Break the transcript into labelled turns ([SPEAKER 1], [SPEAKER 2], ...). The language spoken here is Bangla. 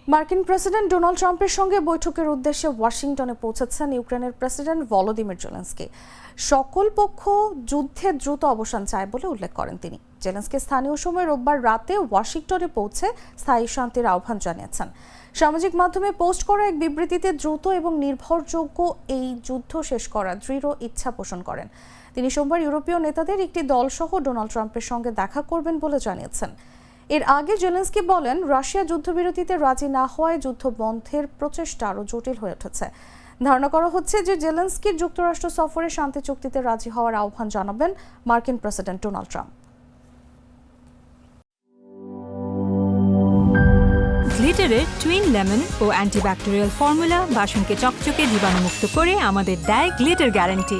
[SPEAKER 1] মার্কিন প্রেসিডেন্ট ডোনাল্ড ট্রাম্পের সঙ্গে বৈঠকের উদ্দেশ্যে ওয়াশিংটনে পৌঁছেছেন ইউক্রেনের প্রেসিডেন্ট ভলোদিমির জেলেনস্কি। সকল পক্ষ যুদ্ধের দ্রুত অবসান চায় বলে উল্লেখ করেন তিনি। জেলেনস্কি স্থানীয় সময় রোববার রাতে ওয়াশিংটনে পৌঁছে স্থায়ী শান্তির আহ্বান জানিয়েছেন। সামাজিক মাধ্যমে পোস্ট করা এক বিবৃতিতে দ্রুত এবং নির্ভরযোগ্য এই যুদ্ধ শেষ করার দৃঢ় ইচ্ছা পোষণ করেন। তিনি সোমবার ইউরোপীয় নেতাদের একটি দলসহ ডোনাল্ড ট্রাম্পের সঙ্গে দেখা করবেন বলে জানিয়েছেন। এর আগে জেলেনস্কি বলেন, রাশিয়া যুদ্ধবিরতিতে রাজি না হওয়ায় যুদ্ধ বন্ধের প্রচেষ্টা আরও জটিল হয়ে উঠেছে। ধারণা করা হচ্ছে যে জেলেনস্কির যুক্তরাষ্ট্র সফরে শান্তি চুক্তিতে রাজি হওয়ার আহ্বান জানাবেন মার্কিন প্রেসিডেন্ট ডোনাল্ড ট্রাম্প।
[SPEAKER 2] গ্লিটারের টুইন লেমন ও অ্যান্টিব্যাকটেরিয়াল ফর্মুলা বাসনকে চকচকে জীবাণুমুক্ত করে আমাদের দেয় গ্লিটার গ্যারান্টি।